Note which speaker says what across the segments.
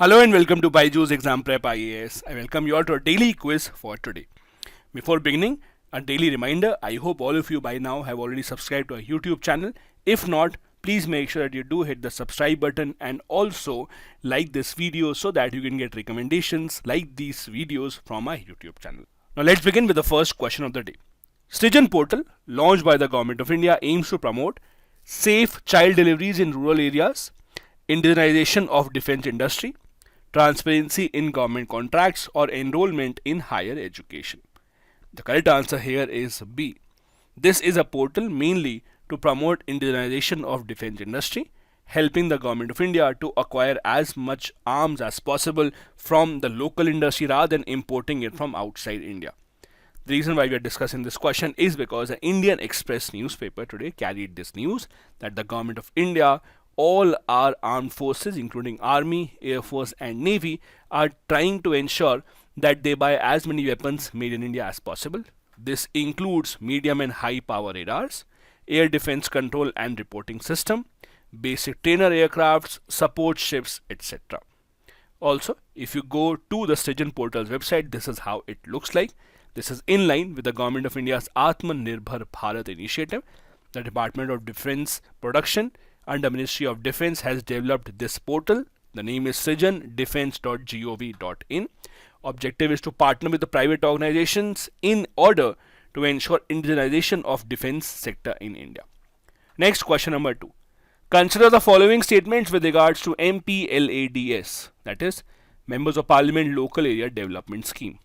Speaker 1: Hello and welcome to Byju's Exam Prep IAS. I welcome you all to our daily quiz for today. Before beginning, a daily reminder, I hope all of you by now have already subscribed to our YouTube channel. If not, please make sure that you do hit the subscribe button and also like this video so that you can get recommendations like these videos from our YouTube channel. Now let's begin with the first question of the day. Srijan portal, launched by the Government of India, aims to promote safe child deliveries in rural areas, indigenization of defense industry, transparency in government contracts, or enrollment in higher education. The correct answer here is B. This is a portal mainly to promote indigenization of defense industry, helping the Government of India to acquire as much arms as possible from the local industry rather than importing it from outside India. The reason why we are discussing this question is because the Indian Express newspaper today carried this news that the Government of India, all our armed forces including Army, Air Force and Navy are trying to ensure that they buy as many weapons made in India as possible. This includes medium and high power radars, air defense control and reporting system, basic trainer aircrafts, support ships, etc. Also, if you go to the Srijan portal's website, this is how it looks like. This is in line with the Government of India's Atmanirbhar Bharat initiative. The Department of Defense Production under Ministry of Defense has developed this portal. The name is srijandefense.gov.in. Objective is to partner with the private organizations in order to ensure indigenization of defense sector in India. Next, question number 2. Consider the following statements with regards to MPLADS, that is Members of Parliament Local Area Development Scheme.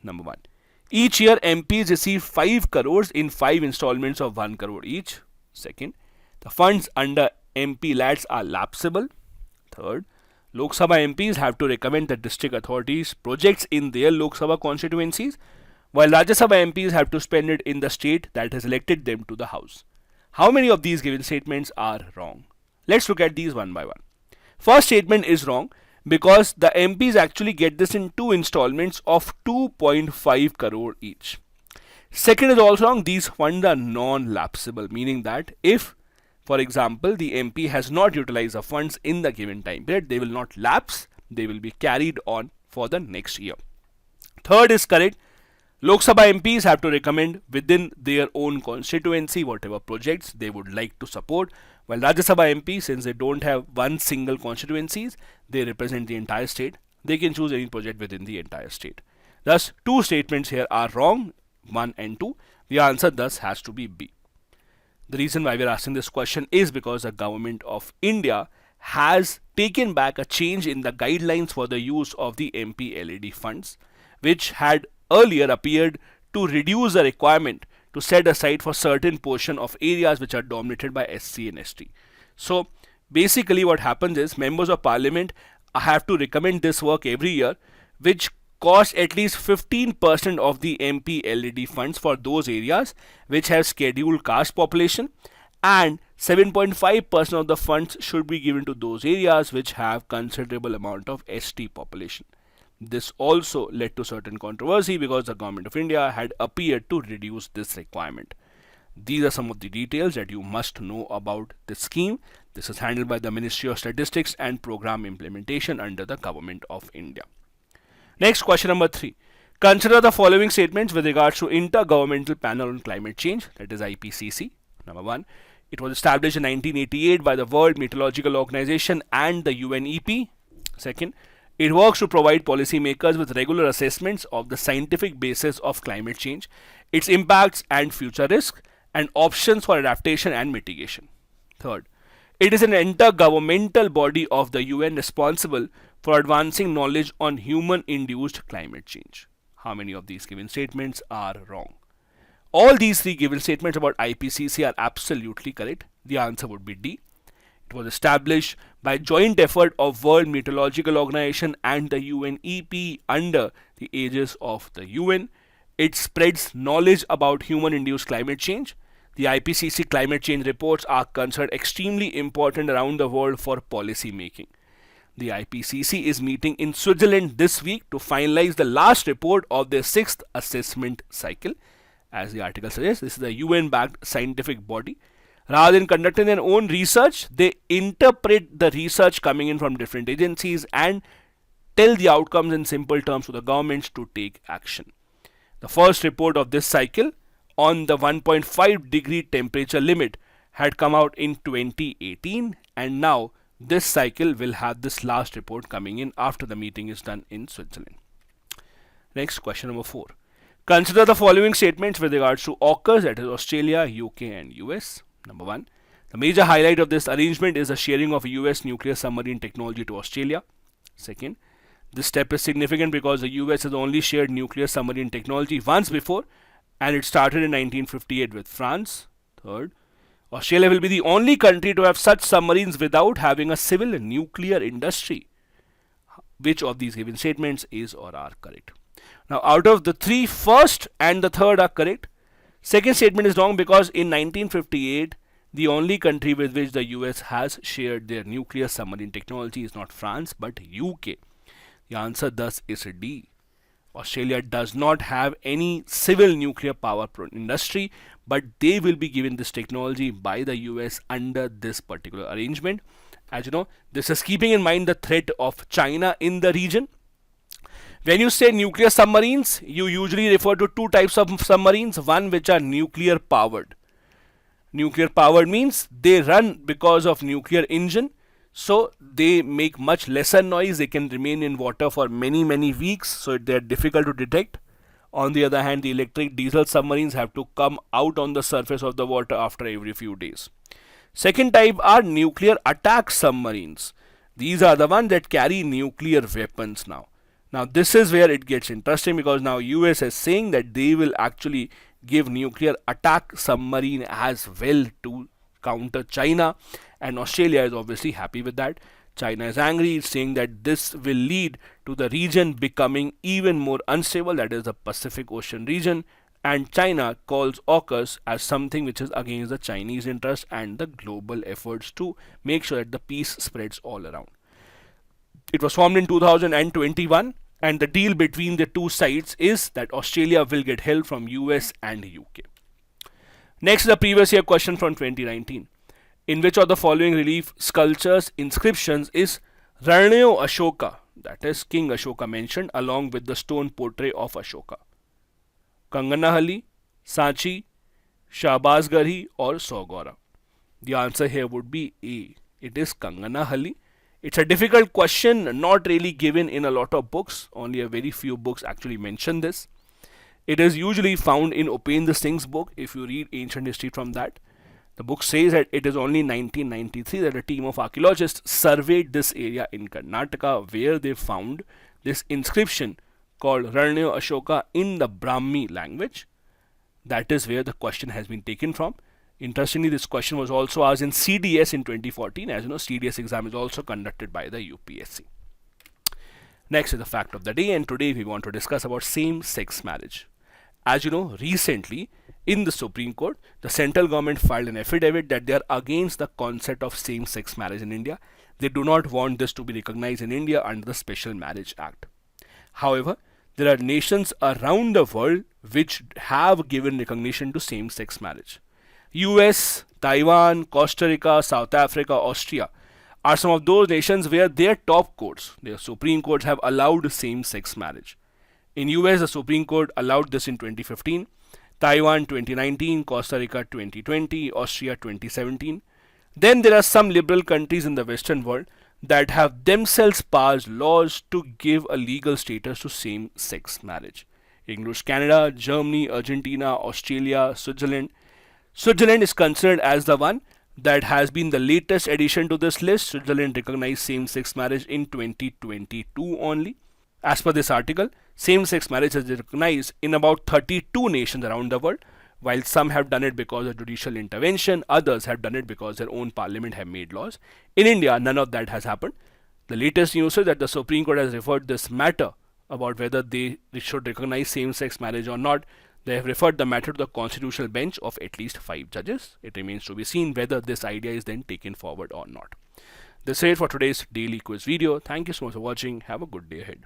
Speaker 1: Number 1. Each year MPs receive 5 crores in 5 installments of 1 crore each. Second, the funds under MP LADs are lapsable. Third, Lok Sabha MPs have to recommend the district authorities projects in their Lok Sabha constituencies, while Rajya Sabha MPs have to spend it in the state that has elected them to the house. How many of these given statements are wrong? Let's look at these one by one. First statement is wrong because the MPs actually get this in 2 installments of 2.5 crore each. Second is also wrong. These funds are non-lapsable, meaning that if, for example, the MP has not utilized the funds in the given time period, they will not lapse, they will be carried on for the next year. Third is correct. Lok Sabha MPs have to recommend within their own constituency whatever projects they would like to support, while Rajya Sabha MPs, since they don't have one single constituencies, they represent the entire state, they can choose any project within the entire state. Thus, 2 statements here are wrong, 1 and 2. The answer thus has to be B. The reason why we are asking this question is because the Government of India has taken back a change in the guidelines for the use of the MPLAD funds, which had earlier appeared to reduce the requirement to set aside for certain portion of areas which are dominated by SC and ST. So basically what happens is members of parliament have to recommend this work every year, which cost at least 15% of the MPLAD funds for those areas which have scheduled caste population, and 7.5% of the funds should be given to those areas which have considerable amount of ST population. This also led to certain controversy because the Government of India had appeared to reduce this requirement. These are some of the details that you must know about this scheme. This is handled by the Ministry of Statistics and Program Implementation under the Government of India. Next, question number 3. Consider the following statements with regards to Intergovernmental Panel on Climate Change, that is IPCC. Number 1. It was established in 1988 by the World Meteorological Organization and the UNEP. Second, it works to provide policymakers with regular assessments of the scientific basis of climate change, its impacts and future risks, and options for adaptation and mitigation. Third, it is an intergovernmental body of the UN responsible for advancing knowledge on human-induced climate change. How many of these given statements are wrong? All these 3 given statements about IPCC are absolutely correct. The answer would be D. It was established by joint effort of World Meteorological Organization and the UNEP under the aegis of the UN. It spreads knowledge about human-induced climate change. The IPCC climate change reports are considered extremely important around the world for policy making. The IPCC is meeting in Switzerland this week to finalize the last report of their 6th assessment cycle. As the article suggests, this is a UN-backed scientific body. Rather than conducting their own research, they interpret the research coming in from different agencies and tell the outcomes in simple terms to the governments to take action. The first report of this cycle on the 1.5 degree temperature limit had come out in 2018, and now this cycle will have this last report coming in after the meeting is done in Switzerland. Next, question number 4. Consider the following statements with regards to AUKUS, that is Australia, UK and US. Number 1. The major highlight of this arrangement is the sharing of US nuclear submarine technology to Australia. Second, this step is significant because the US has only shared nuclear submarine technology once before, and it started in 1958 with France. Third, Australia will be the only country to have such submarines without having a civil nuclear industry. Which of these given statements is or are correct? Now, out of the 3, first and the third are correct. Second statement is wrong because in 1958, the only country with which the US has shared their nuclear submarine technology is not France but UK. The answer thus is D. Australia does not have any civil nuclear power industry, but they will be given this technology by the US under this particular arrangement. As you know, this is keeping in mind the threat of China in the region. When you say nuclear submarines, you usually refer to 2 types of submarines. One which are nuclear powered. Nuclear powered means they run because of nuclear engine, so they make much lesser noise. They can remain in water for many weeks, so they are difficult to detect. On the other hand, the electric diesel submarines have to come out on the surface of the water after every few days. Second type are nuclear attack submarines. These are the ones that carry nuclear weapons now. Now this is where it gets interesting, because now US is saying that they will actually give nuclear attack submarine as well to counter China, and Australia is obviously happy with that. China is angry, saying that this will lead to the region becoming even more unstable, that is the Pacific Ocean region, and China calls AUKUS as something which is against the Chinese interest and the global efforts to make sure that the peace spreads all around. It was formed in 2021, and the deal between the two sides is that Australia will get help from US and UK. Next is the previous year question from 2019. In which of the following relief sculptures inscriptions is Ranyo Ashoka, that is King Ashoka, mentioned along with the stone portrait of Ashoka? Kanganahalli, Sanchi, Shahbazgarhi or Saugora? The answer here would be A. It is Kanganahalli. It's a difficult question, not really given in a lot of books. Only a very few books actually mention this. It is usually found in Upendra Singh's book, if you read ancient history from that. The book says that it is only 1993 that a team of archaeologists surveyed this area in Karnataka, where they found this inscription called Ranyo Ashoka in the Brahmi language. That is where the question has been taken from. Interestingly, this question was also asked in CDS in 2014. As you know, CDS exam is also conducted by the UPSC. Next is the fact of the day, and today we want to discuss about same-sex marriage. As you know, recently in the Supreme Court, the central government filed an affidavit that they are against the concept of same-sex marriage in India. They do not want this to be recognized in India under the Special Marriage Act. However, there are nations around the world which have given recognition to same-sex marriage. US, Taiwan, Costa Rica, South Africa, Austria are some of those nations where their top courts, their Supreme Courts, have allowed same-sex marriage. In US, the Supreme Court allowed this in 2015, Taiwan 2019, Costa Rica 2020, Austria 2017. Then there are some liberal countries in the Western world that have themselves passed laws to give a legal status to same-sex marriage. It includes Canada, Germany, Argentina, Australia, Switzerland. Switzerland is considered as the one that has been the latest addition to this list. Switzerland recognized same-sex marriage in 2022 only. As per this article, same-sex marriage is recognized in about 32 nations around the world. While some have done it because of judicial intervention, others have done it because their own parliament have made laws. In India, none of that has happened. The latest news is that the Supreme Court has referred this matter about whether they should recognize same-sex marriage or not. They have referred the matter to the constitutional bench of at least 5 judges. It remains to be seen whether this idea is then taken forward or not. This is it for today's daily quiz video. Thank you so much for watching. Have a good day ahead.